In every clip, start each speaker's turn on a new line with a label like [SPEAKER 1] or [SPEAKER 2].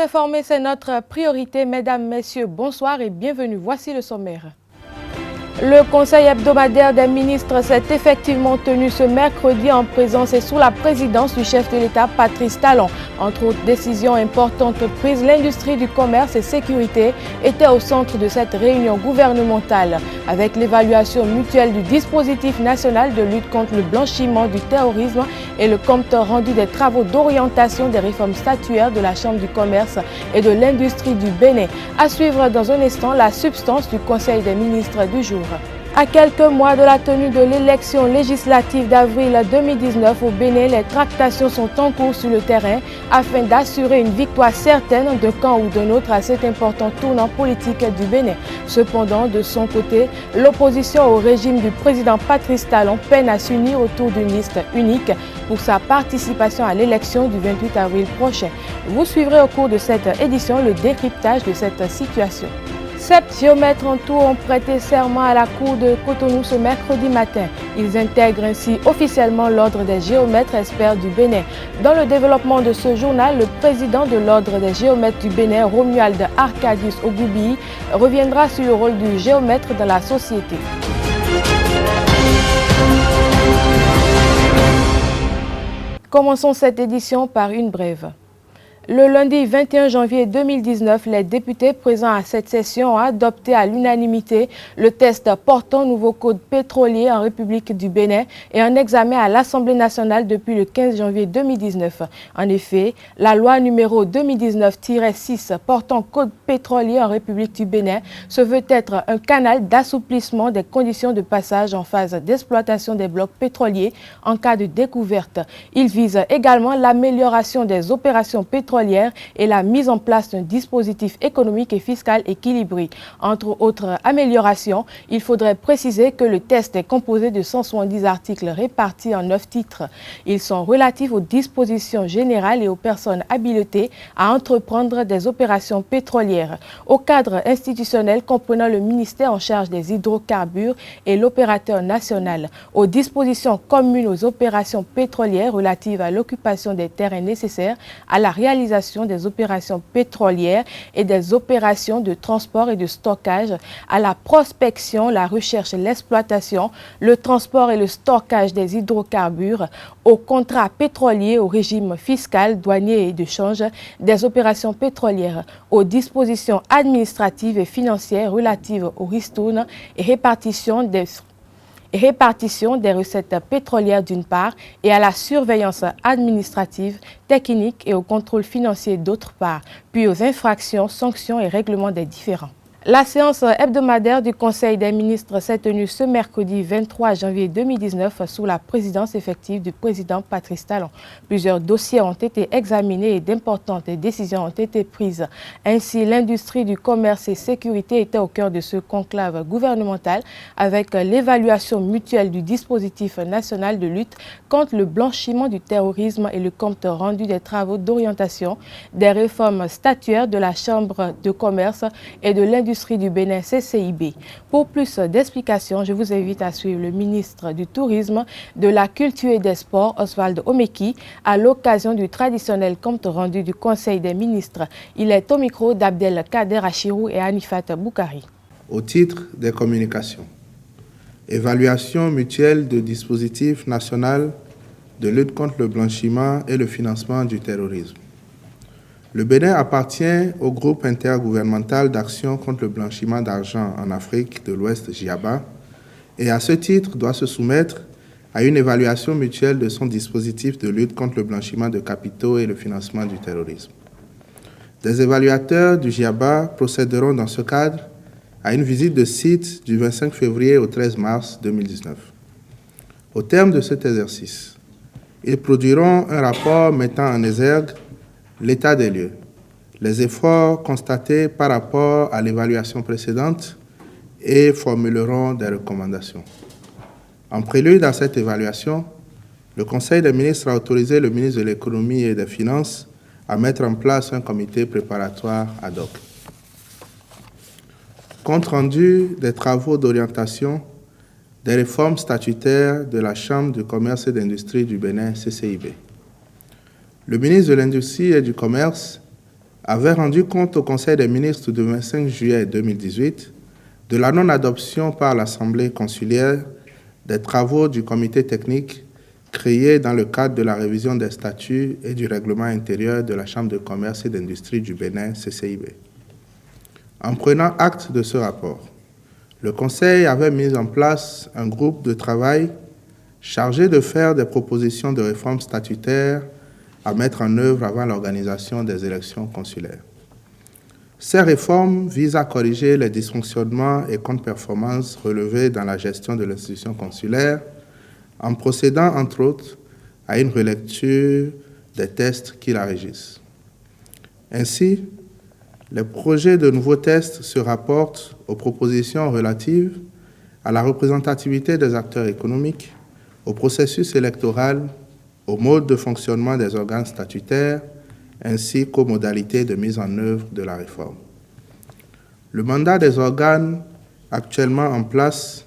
[SPEAKER 1] S'informer, c'est notre priorité. Mesdames, Messieurs, bonsoir et bienvenue. Voici le sommaire. Le Conseil hebdomadaire des ministres s'est effectivement tenu ce mercredi en présence et sous la présidence du chef de l'État, Patrice Talon. Entre autres décisions importantes prises, l'industrie du commerce et sécurité était au centre de cette réunion gouvernementale. Avec l'évaluation mutuelle du dispositif national de lutte contre le blanchiment du terrorisme et le compte rendu des travaux d'orientation des réformes statutaires de la Chambre du commerce et de l'industrie du Bénin. À suivre dans un instant la substance du Conseil des ministres du jour. À quelques mois de la tenue de l'élection législative d'avril 2019 au Bénin, les tractations sont en cours sur le terrain afin d'assurer une victoire certaine d'un camp ou d'un autre à cet important tournant politique du Bénin. Cependant, de son côté, l'opposition au régime du président Patrice Talon peine à s'unir autour d'une liste unique pour sa participation à l'élection du 28 avril prochain. Vous suivrez au cours de cette édition le décryptage de cette situation. 7 géomètres en tout ont prêté serment à la Cour de Cotonou ce mercredi matin. Ils intègrent ainsi officiellement l'Ordre des géomètres experts du Bénin. Dans le développement de ce journal, le président de l'Ordre des géomètres du Bénin, Romuald Arcadius Ogoubi, reviendra sur le rôle du géomètre dans la société. Commençons cette édition par une brève. Le lundi 21 janvier 2019, les députés présents à cette session ont adopté à l'unanimité le test portant nouveau code pétrolier en République du Bénin et en examen à l'Assemblée nationale depuis le 15 janvier 2019. En effet, la loi numéro 2019-6 portant code pétrolier en République du Bénin se veut être un canal d'assouplissement des conditions de passage en phase d'exploitation des blocs pétroliers en cas de découverte. Il vise également l'amélioration des opérations pétrolières et la mise en place d'un dispositif économique et fiscal équilibré. Entre autres améliorations, il faudrait préciser que le test est composé de 170 articles répartis en 9 titres. Ils sont relatifs aux dispositions générales et aux personnes habilitées à entreprendre des opérations pétrolières, au cadre institutionnel comprenant le ministère en charge des hydrocarbures et l'opérateur national, aux dispositions communes aux opérations pétrolières relatives à l'occupation des terrains nécessaires à la réalisation des opérations pétrolières et des opérations de transport et de stockage, à la prospection, la recherche et l'exploitation, le transport et le stockage des hydrocarbures, aux contrats pétroliers, au régime fiscal, douanier et de change des opérations pétrolières, aux dispositions administratives et financières relatives aux ristournes et répartition des recettes pétrolières d'une part et à la surveillance administrative, technique et au contrôle financier d'autre part, puis aux infractions, sanctions et règlements des différends. La séance hebdomadaire du Conseil des ministres s'est tenue ce mercredi 23 janvier 2019 sous la présidence effective du président Patrice Talon. Plusieurs dossiers ont été examinés et d'importantes décisions ont été prises. Ainsi, l'industrie du commerce et sécurité était au cœur de ce conclave gouvernemental avec l'évaluation mutuelle du dispositif national de lutte contre le blanchiment du terrorisme et le compte rendu des travaux d'orientation des réformes statutaires de la Chambre de commerce et de l'industrie du Bénin CCIB. Pour plus d'explications, je vous invite à suivre le ministre du Tourisme, de la Culture et des Sports, Oswald Omeki, à l'occasion du traditionnel compte rendu du Conseil des ministres. Il est au micro d'Abdel Kader Achirou et Anifat Boukari.
[SPEAKER 2] Au titre des communications, évaluation mutuelle du dispositif national de lutte contre le blanchiment et le financement du terrorisme. Le Bénin appartient au groupe intergouvernemental d'action contre le blanchiment d'argent en Afrique de l'Ouest, GIABA, et à ce titre doit se soumettre à une évaluation mutuelle de son dispositif de lutte contre le blanchiment de capitaux et le financement du terrorisme. Des évaluateurs du GIABA procéderont dans ce cadre à une visite de site du 25 février au 13 mars 2019. Au terme de cet exercice, ils produiront un rapport mettant en exergue l'état des lieux, les efforts constatés par rapport à l'évaluation précédente et formuleront des recommandations. En prélude à cette évaluation, le Conseil des ministres a autorisé le ministre de l'Économie et des Finances à mettre en place un comité préparatoire ad hoc. Compte rendu des travaux d'orientation des réformes statutaires de la Chambre de commerce et d'industrie du Bénin, CCIB. Le ministre de l'Industrie et du Commerce avait rendu compte au Conseil des ministres du 25 juillet 2018 de la non-adoption par l'Assemblée consulaire des travaux du comité technique créé dans le cadre de la révision des statuts et du règlement intérieur de la Chambre de commerce et d'industrie du Bénin, CCIB. En prenant acte de ce rapport, le Conseil avait mis en place un groupe de travail chargé de faire des propositions de réforme statutaire à mettre en œuvre avant l'organisation des élections consulaires. Ces réformes visent à corriger les dysfonctionnements et contre-performances relevés dans la gestion de l'institution consulaire en procédant, entre autres, à une relecture des tests qui la régissent. Ainsi, les projets de nouveaux tests se rapportent aux propositions relatives à la représentativité des acteurs économiques, au processus électoral, au mode de fonctionnement des organes statutaires, ainsi qu'aux modalités de mise en œuvre de la réforme. Le mandat des organes actuellement en place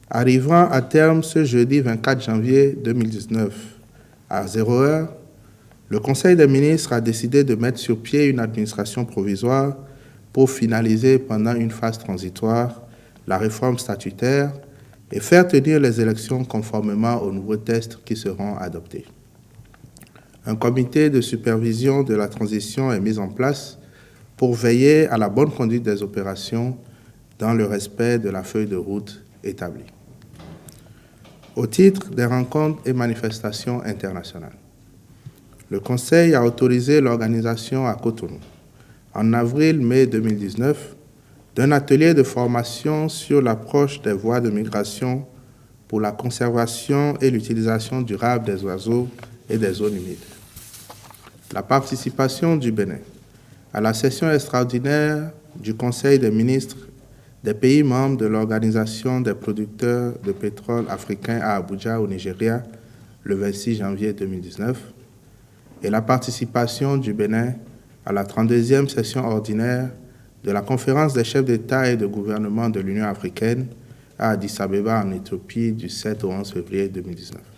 [SPEAKER 2] arrivant à terme ce jeudi 24 janvier 2019 à 0h, le Conseil des ministres a décidé de mettre sur pied une administration provisoire pour finaliser pendant une phase transitoire la réforme statutaire et faire tenir les élections conformément aux nouveaux tests qui seront adoptés. Un comité de supervision de la transition est mis en place pour veiller à la bonne conduite des opérations dans le respect de la feuille de route établie. Au titre des rencontres et manifestations internationales, le Conseil a autorisé l'organisation à Cotonou, en avril-mai 2019, d'un atelier de formation sur l'approche des voies de migration pour la conservation et l'utilisation durable des oiseaux et des zones humides. La participation du Bénin à la session extraordinaire du Conseil des ministres des pays membres de l'Organisation des producteurs de pétrole africains à Abuja, au Nigeria, le 26 janvier 2019, et la participation du Bénin à la 32e session ordinaire de la conférence des chefs d'État et de gouvernement de l'Union africaine à Addis Abeba, en Éthiopie, du 7 au 11 février 2019.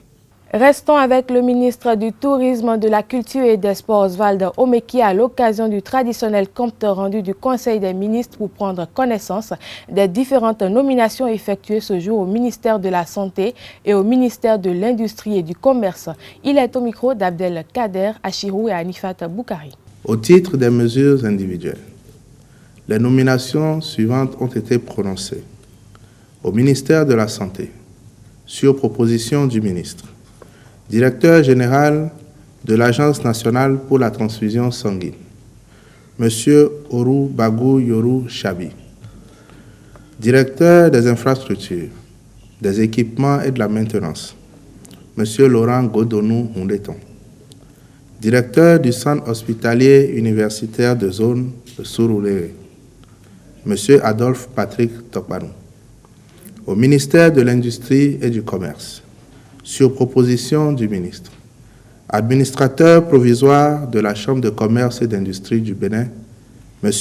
[SPEAKER 1] Restons avec le ministre du Tourisme, de la Culture et des Sports, Oswald Omeki, à l'occasion du traditionnel compte rendu du Conseil des ministres pour prendre connaissance des différentes nominations effectuées ce jour au ministère de la Santé et au ministère de l'Industrie et du Commerce. Il est au micro d'Abdel Kader Achirou et Anifat Boukari.
[SPEAKER 2] Au titre des mesures individuelles, les nominations suivantes ont été prononcées. Au ministère de la Santé, sur proposition du ministre, directeur général de l'Agence nationale pour la transfusion sanguine, M. Oru Bagou Yoru Chabi. Directeur des infrastructures, des équipements et de la maintenance, M. Laurent Godonou Hundeton. Directeur du centre hospitalier universitaire de zone de Surulere, M. Adolphe Patrick Tokpanou. Au ministère de l'Industrie et du Commerce, sur proposition du ministre, administrateur provisoire de la Chambre de commerce et d'industrie du Bénin, M.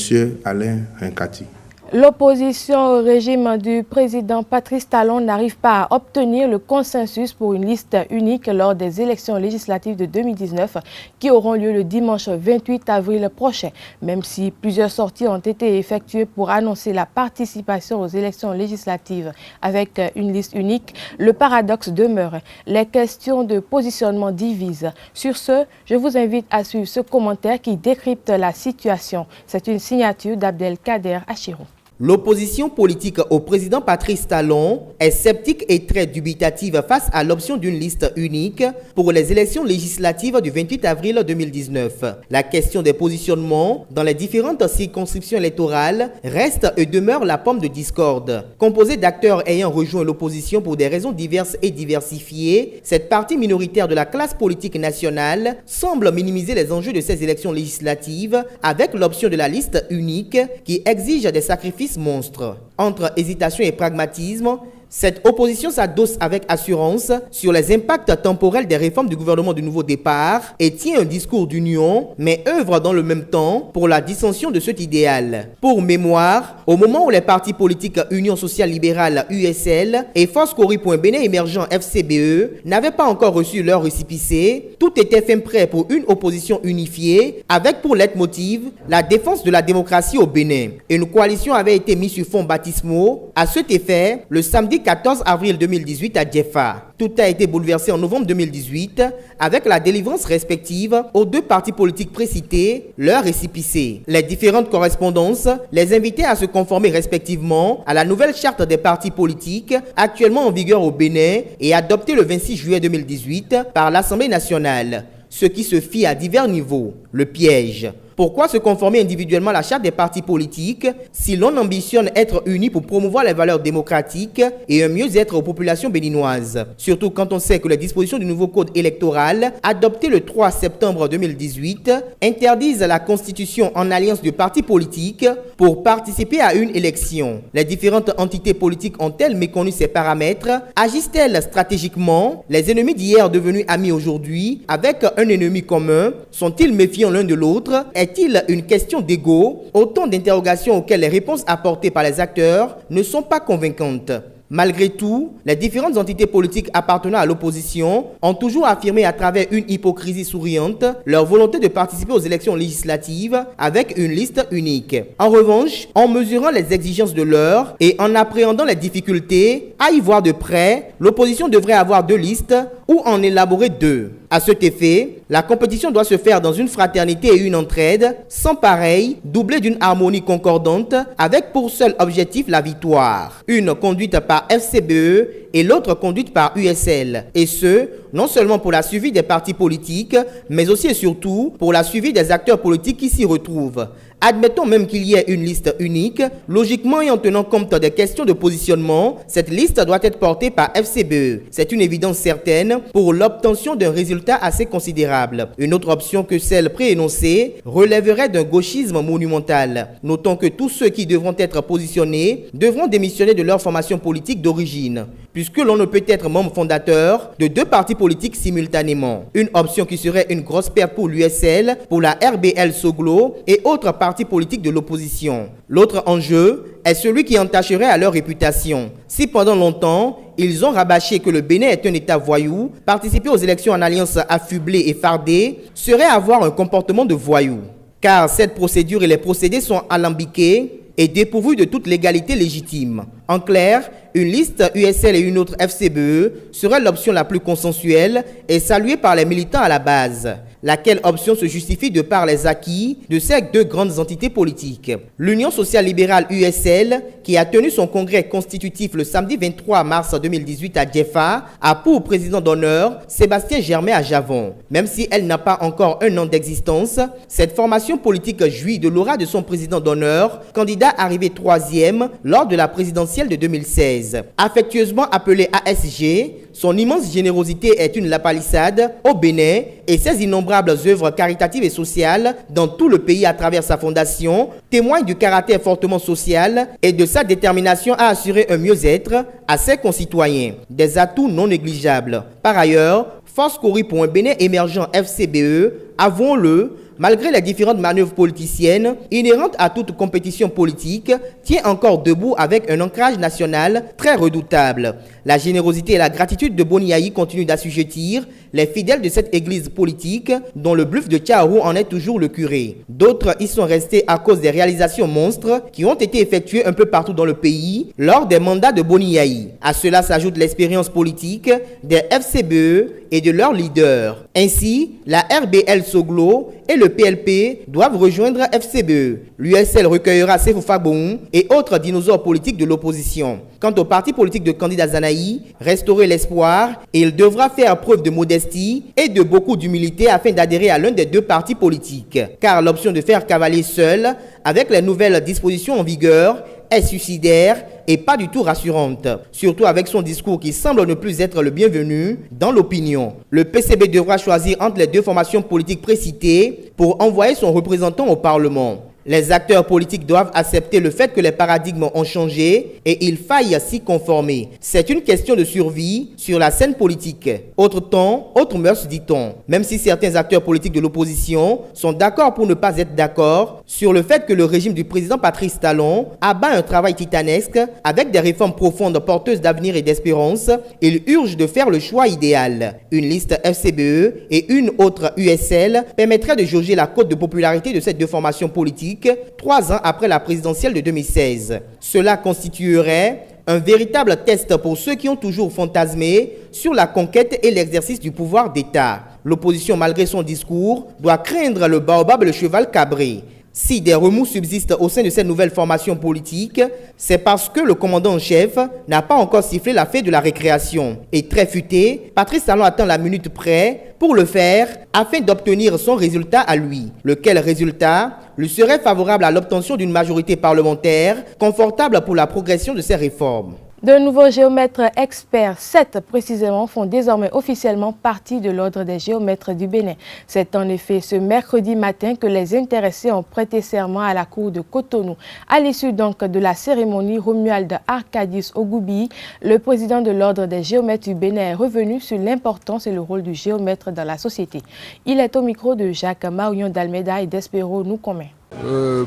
[SPEAKER 2] Alain Rinkati.
[SPEAKER 1] L'opposition au régime du président Patrice Talon n'arrive pas à obtenir le consensus pour une liste unique lors des élections législatives de 2019 qui auront lieu le dimanche 28 avril prochain. Même si plusieurs sorties ont été effectuées pour annoncer la participation aux élections législatives avec une liste unique, le paradoxe demeure. Les questions de positionnement divisent. Sur ce, je vous invite à suivre ce commentaire qui décrypte la situation. C'est une signature d'Abdel Kader Achirou.
[SPEAKER 3] L'opposition politique au président Patrice Talon est sceptique et très dubitative face à l'option d'une liste unique pour les élections législatives du 28 avril 2019. La question des positionnements dans les différentes circonscriptions électorales reste et demeure la pomme de discorde. Composée d'acteurs ayant rejoint l'opposition pour des raisons diverses et diversifiées, cette partie minoritaire de la classe politique nationale semble minimiser les enjeux de ces élections législatives avec l'option de la liste unique qui exige des sacrifices monstres. Entre hésitation et pragmatisme, Cette opposition s'adosse avec assurance sur les impacts temporels des réformes du gouvernement du Nouveau Départ et tient un discours d'union, mais œuvre dans le même temps pour la dissension de cet idéal. Pour mémoire, au moment où les partis politiques Union Sociale Libérale USL et Force Cori.Bénin émergent FCBE n'avaient pas encore reçu leur récépissé, tout était fin prêt pour une opposition unifiée avec pour leitmotiv la défense de la démocratie au Bénin. Une coalition avait été mise sur fond baptismaux. À cet effet, le samedi 14 avril 2018 à Djefa. Tout a été bouleversé en novembre 2018 avec la délivrance respective aux deux partis politiques précités, leurs récépissés. Les différentes correspondances les invitaient à se conformer respectivement à la nouvelle charte des partis politiques actuellement en vigueur au Bénin et adoptée le 26 juillet 2018 par l'Assemblée nationale. Ce qui se fit à divers niveaux. Le piège. Pourquoi se conformer individuellement à la charte des partis politiques si l'on ambitionne être unis pour promouvoir les valeurs démocratiques et un mieux-être aux populations béninoises? Surtout quand on sait que les dispositions du nouveau code électoral, adopté le 3 septembre 2018, interdisent la constitution en alliance de partis politiques pour participer à une élection. Les différentes entités politiques ont-elles méconnu ces paramètres? Agissent-elles stratégiquement? Les ennemis d'hier devenus amis aujourd'hui, avec un ennemi commun, sont-ils méfiants l'un de l'autre? Est-il une question d'ego? Autant d'interrogations auxquelles les réponses apportées par les acteurs ne sont pas convaincantes. Malgré tout, les différentes entités politiques appartenant à l'opposition ont toujours affirmé à travers une hypocrisie souriante leur volonté de participer aux élections législatives avec une liste unique. En revanche, en mesurant les exigences de l'heure et en appréhendant les difficultés, à y voir de près, l'opposition devrait avoir deux listes ou en élaborer deux. À cet effet, la compétition doit se faire dans une fraternité et une entraide, sans pareil, doublée d'une harmonie concordante, avec pour seul objectif la victoire. Une conduite par FCBE et l'autre conduite par USL. Et ce, non seulement pour la suivi des partis politiques, mais aussi et surtout pour la suivi des acteurs politiques qui s'y retrouvent. Admettons même qu'il y ait une liste unique, logiquement et en tenant compte des questions de positionnement, cette liste doit être portée par FCBE. C'est une évidence certaine pour l'obtention d'un résultat assez considérable. Une autre option que celle préénoncée relèverait d'un gauchisme monumental. Notons que tous ceux qui devront être positionnés devront démissionner de leur formation politique d'origine, puisque l'on ne peut être membre fondateur de deux partis politiques simultanément. Une option qui serait une grosse perte pour l'USL, pour la RBL Soglo et autres partis politiques de l'opposition. L'autre enjeu est celui qui entacherait à leur réputation. Si pendant longtemps, ils ont rabâché que le Bénin est un État voyou, participer aux élections en alliance affublée et fardée serait avoir un comportement de voyou. Car cette procédure et les procédés sont alambiqués et dépourvus de toute légalité légitime. En clair, une liste USL et une autre FCBE serait l'option la plus consensuelle et saluée par les militants à la base. Laquelle option se justifie de par les acquis de ces deux grandes entités politiques. L'Union Sociale Libérale USL, qui a tenu son congrès constitutif le samedi 23 mars 2018 à Djefa, a pour président d'honneur Sébastien Germain à Javon. Même si elle n'a pas encore un an d'existence, cette formation politique jouit de l'aura de son président d'honneur, candidat arrivé 3e lors de la présidentielle de 2016. Affectueusement appelé ASG, son immense générosité est une lapalissade au Bénin et ses innombrables œuvres caritatives et sociales dans tout le pays à travers sa fondation témoignent du caractère fortement social et de sa détermination à assurer un mieux-être à ses concitoyens. Des atouts non négligeables. Par ailleurs, Force Cori.Bénin émergent FCBE, avouons-le, malgré les différentes manœuvres politiciennes inhérentes à toute compétition politique, tient encore debout avec un ancrage national très redoutable. La générosité et la gratitude de Boniaï continuent d'assujettir les fidèles de cette église politique dont le bluff de Tchaourou en est toujours le curé. D'autres y sont restés à cause des réalisations monstres qui ont été effectuées un peu partout dans le pays lors des mandats de Boniaï. À cela s'ajoute l'expérience politique des FCBE et de leurs leaders. Ainsi, la RBL Soglo et le PLP doivent rejoindre FCBE. L'USL recueillera Sefoufaboum et autres dinosaures politiques de l'opposition. Quant au parti politique de candidat Zanaï, restaurer l'espoir et il devra faire preuve de modestie et de beaucoup d'humilité afin d'adhérer à l'un des deux partis politiques. Car l'option de faire cavalier seul, avec les nouvelles dispositions en vigueur, est suicidaire et pas du tout rassurante. Surtout avec son discours qui semble ne plus être le bienvenu dans l'opinion. Le PCB devra choisir entre les deux formations politiques précitées pour envoyer son représentant au Parlement. Les acteurs politiques doivent accepter le fait que les paradigmes ont changé et il faille s'y conformer. C'est une question de survie sur la scène politique. Autre temps, autre mœurs, dit-on. Même si certains acteurs politiques de l'opposition sont d'accord pour ne pas être d'accord sur le fait que le régime du président Patrice Talon abat un travail titanesque avec des réformes profondes porteuses d'avenir et d'espérance, il urge de faire le choix idéal. Une liste FCBE et une autre USL permettrait de jauger la cote de popularité de ces deux formations politiques 3 ans après la présidentielle de 2016. Cela constituerait un véritable test pour ceux qui ont toujours fantasmé sur la conquête et l'exercice du pouvoir d'État. L'opposition, malgré son discours, doit craindre le baobab et le cheval cabré. Si des remous subsistent au sein de cette nouvelle formation politique, c'est parce que le commandant en chef n'a pas encore sifflé la fête de la récréation. Et très futé, Patrice Talon attend la minute près pour le faire afin d'obtenir son résultat à lui. Lequel résultat lui serait favorable à l'obtention d'une majorité parlementaire confortable pour la progression de ces réformes.
[SPEAKER 1] De nouveaux géomètres experts, 7 précisément, font désormais officiellement partie de l'ordre des géomètres du Bénin. C'est en effet ce mercredi matin que les intéressés ont prêté serment à la cour de Cotonou. À l'issue donc de la cérémonie, Romuald Arcadis Ogoubi, le président de l'ordre des géomètres du Bénin, est revenu sur l'importance et le rôle du géomètre dans la société. Il est au micro de Jacques Marion d'Almeida et d'Espero Noukomé.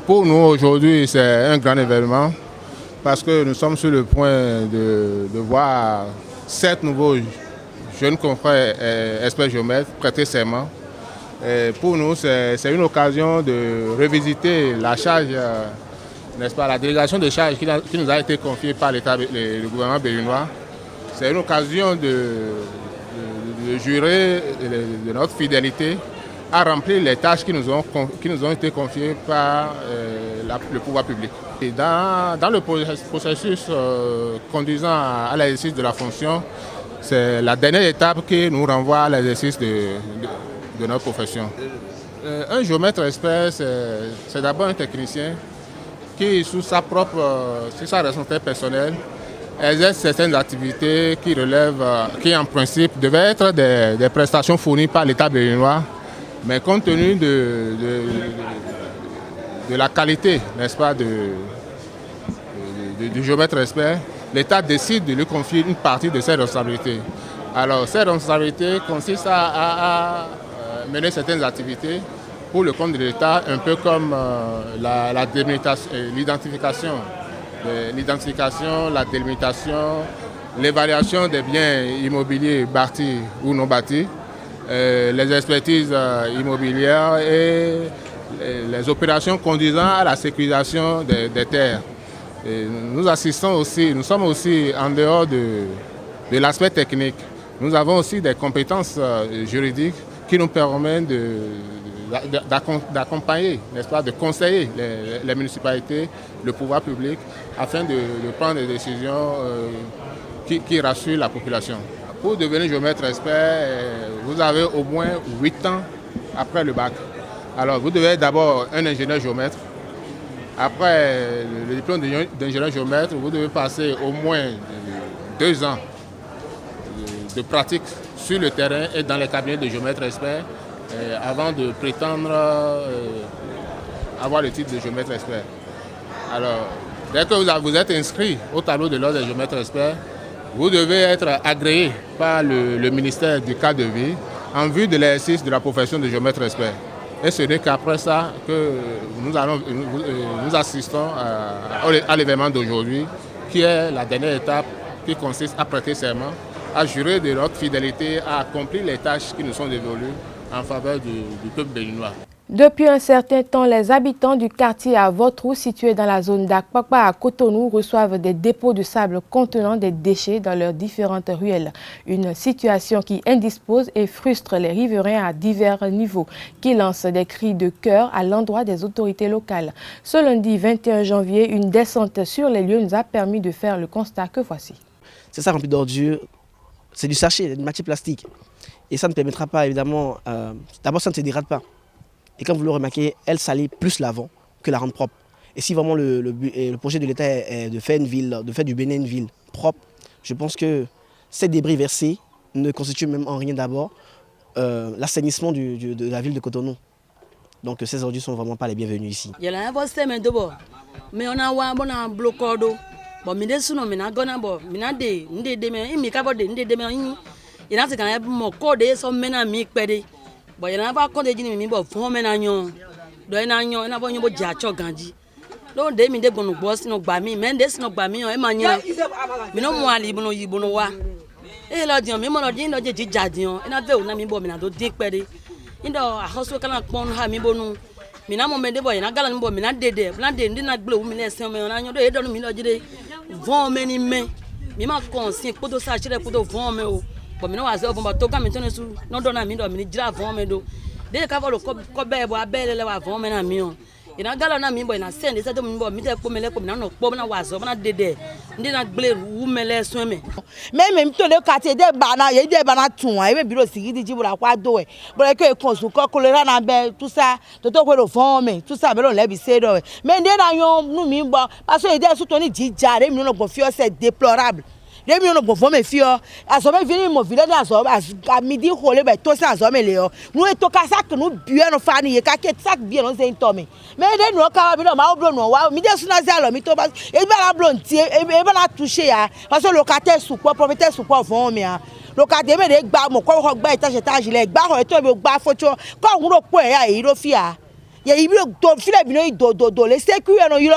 [SPEAKER 4] Pour nous aujourd'hui, c'est un grand événement. Parce que nous sommes sur le point de voir 7 nouveaux jeunes confrères experts géomètres prêter serment. Et pour nous, c'est une occasion de revisiter la charge, n'est-ce pas, la délégation de charges qui nous a été confiée par le gouvernement béninois. C'est une occasion de jurer de notre fidélité à remplir les tâches qui nous ont été confiées par le pouvoir public. Et dans le processus conduisant à l'exercice de la fonction, c'est la dernière étape qui nous renvoie à l'exercice de notre profession. Un géomètre expert, c'est d'abord un technicien qui, sous sa responsabilité personnelle, exerce certaines activités qui en principe devaient être des prestations fournies par l'État béninois. Mais compte tenu de la qualité, n'est-ce pas, du géomètre expert, l'État décide de lui confier une partie de ses responsabilités. Alors, ces responsabilités consistent à mener certaines activités pour le compte de l'État, un peu comme l'identification, la délimitation, l'évaluation des biens immobiliers bâtis ou non bâtis, les expertises immobilières et les opérations conduisant à la sécurisation des terres. Et nous sommes aussi en dehors de l'aspect technique. Nous avons aussi des compétences juridiques qui nous permettent d'accompagner, n'est-ce pas, de conseiller les municipalités, le pouvoir public, afin de prendre des décisions qui rassurent la population. Pour devenir géomètre expert, vous avez au moins 8 ans après le bac. Alors, vous devez être d'abord un ingénieur géomètre. Après le diplôme d'ingénieur géomètre, vous devez passer au moins 2 ans de pratique sur le terrain et dans les cabinets de géomètre expert avant de prétendre avoir le titre de géomètre expert. Alors, dès que vous êtes inscrit au tableau de l'ordre des géomètres experts, vous devez être agréé par le ministère du cadre de vie en vue de l'exercice de la profession de géomètre expert. Et ce n'est qu'après ça que nous assistons à l'événement d'aujourd'hui, qui est la dernière étape qui consiste à prêter serment, à jurer de notre fidélité, à accomplir les tâches qui nous sont dévolues en faveur du peuple béninois.
[SPEAKER 1] Depuis un certain temps, les habitants du quartier à Votrou, situé dans la zone d'Akpakpa à Cotonou, reçoivent des dépôts de sable contenant des déchets dans leurs différentes ruelles. Une situation qui indispose et frustre les riverains à divers niveaux, qui lancent des cris de cœur à l'endroit des autorités locales. Ce lundi 21 janvier, une descente sur les lieux nous a permis de faire le constat que voici.
[SPEAKER 5] C'est ça rempli d'ordures, c'est du sachet, de matière plastique. Et ça ne permettra pas, évidemment, d'abord ça ne se dégrade pas. Et comme vous le remarquez, elle salit plus l'avant que la rendre propre. Et si vraiment le projet de l'État est de faire du Bénin une ville propre, je pense que ces débris versés ne constituent même en rien d'abord l'assainissement de la ville de Cotonou. Donc ces ordures ne sont vraiment pas les bienvenus ici.
[SPEAKER 6] Mais on a un bloqué. Bon, mais des sous-noms, mais n'a gona bo, mais n'a des, mais cabo des, il y a un mon code, son mena mi pede. Bon, il y a pas compte de dîner, mais bon, fond menagnon. Doyenagnon, et n'a pas eu beau diacho gandhi. Donc, des minutes de boss, no bami, mais des no bami, et mania. Mais non, moi, libono yibonoa. Et là, dit, mais mon ordine, no dit jadion, et n'a pas eu un ami bon, mais n'a d'autres dick pede. Il doit a house can pon hami bono. Mina mo mende boy na galan bo mina dede plan de ndina glo mi na sen me na nyo do e do mi lo jide von me ni me mi ma konsin podo sa chire podo von me o bo mi no wa ze bo to ga mi to ne su no do na mi do mi jira von me do de ka bo ko be bo abele le wa von me na mi o ina galan na mi boy na sen de se do mi bo mi te po me le po mi na no po na wa zo na dede ndina gble wu me le so me
[SPEAKER 7] même to le quartier de bana ye de bana tun e be biro sigidi jibura kwa do e bo le ke konsu ko kolera na be tout ça to ko do fon me tout ça be lo le bi se do mais de na yon nu mi bo parce que de su to ni jijare mi no go fi o c'est déplorable. Les millions de femmes fio, à ce moment venir mon village à midi rolé ben tout ça à ce moment là. Nous et tout ça que nous buons nos familles, qu'à ça bien on s'est tombé. Mais les nous quand nous ma blon no wa midi sous na zalo mi to ba e ba la blon tie e ba la toucher ya parce que locataire sous quoi propriétaire sous quoi vont mais locataire me de gba mo ko gba étage le gba ho to be gba focho ko un ro po e ya e ro fia. Ya ibi do file bi no do le seku e no yiro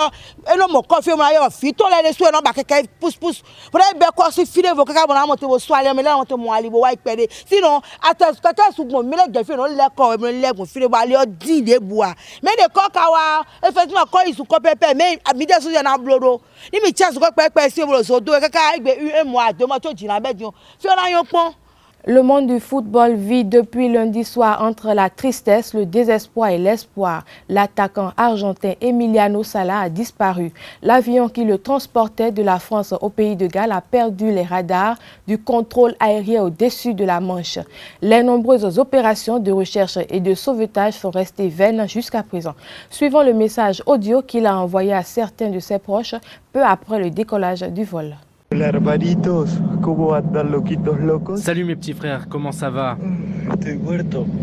[SPEAKER 7] e no mo coffee mo ayo fi to le so e no ba keke pousse pour be ko si file vo kaka mo na mo te wo so ale me le mo te mo ali bo wa ipede sinon ata kaka su mo me le je fi no le ko me le gun file ba le o di le bua me de ko ka wa effectivement ko isu ko pepe me mi de so ya na blodo ni mi chance ko pepe si mo so do kaka igbe un mois 2 mois to jina be dion fi o na yon pon.
[SPEAKER 1] Le monde du football vit depuis lundi soir entre la tristesse, le désespoir et l'espoir. L'attaquant argentin Emiliano Sala a disparu. L'avion qui le transportait de la France au pays de Galles a perdu les radars du contrôle aérien au-dessus de la Manche. Les nombreuses opérations de recherche et de sauvetage sont restées vaines jusqu'à présent. Suivant le message audio qu'il a envoyé à certains de ses proches peu après le décollage du vol.
[SPEAKER 8] Salut mes petits frères, comment ça va?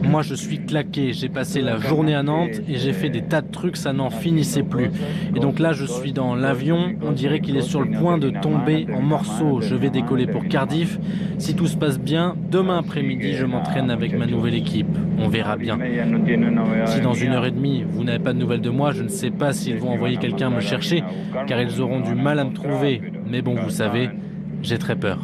[SPEAKER 8] Moi je suis claqué, j'ai passé la journée à Nantes et j'ai fait des tas de trucs, ça n'en finissait plus. Et donc là je suis dans l'avion, on dirait qu'il est sur le point de tomber en morceaux. Je vais décoller pour Cardiff. Si tout se passe bien, demain après-midi je m'entraîne avec ma nouvelle équipe. On verra bien. Si dans 1h30 vous n'avez pas de nouvelles de moi, je ne sais pas s'ils vont envoyer quelqu'un me chercher, car ils auront du mal à me trouver. Mais bon, vous savez, j'ai très peur.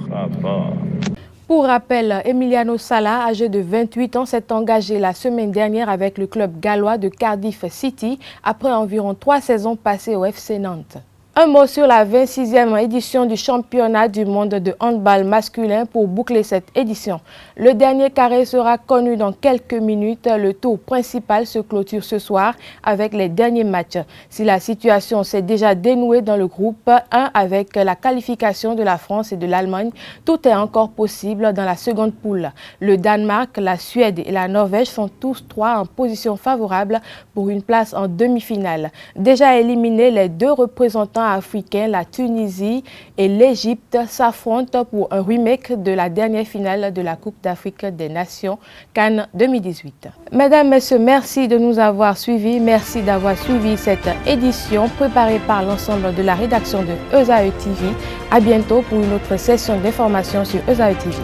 [SPEAKER 1] Pour rappel, Emiliano Sala, âgé de 28 ans, s'est engagé la semaine dernière avec le club gallois de Cardiff City après environ 3 saisons passées au FC Nantes. Un mot sur la 26e édition du championnat du monde de handball masculin pour boucler cette édition. Le dernier carré sera connu dans quelques minutes. Le tour principal se clôture ce soir avec les derniers matchs. Si la situation s'est déjà dénouée dans le groupe 1 avec la qualification de la France et de l'Allemagne, tout est encore possible dans la seconde poule. Le Danemark, la Suède et la Norvège sont tous trois en position favorable pour une place en demi-finale. Déjà éliminés, les deux représentants africains, la Tunisie et l'Égypte, s'affrontent pour un remake de la dernière finale de la Coupe d'Afrique des Nations CAN 2018. Mesdames, Messieurs, merci de nous avoir suivis. Merci d'avoir suivi cette édition préparée par l'ensemble de la rédaction de ESAE TV. À bientôt pour une autre session d'information sur ESAE TV.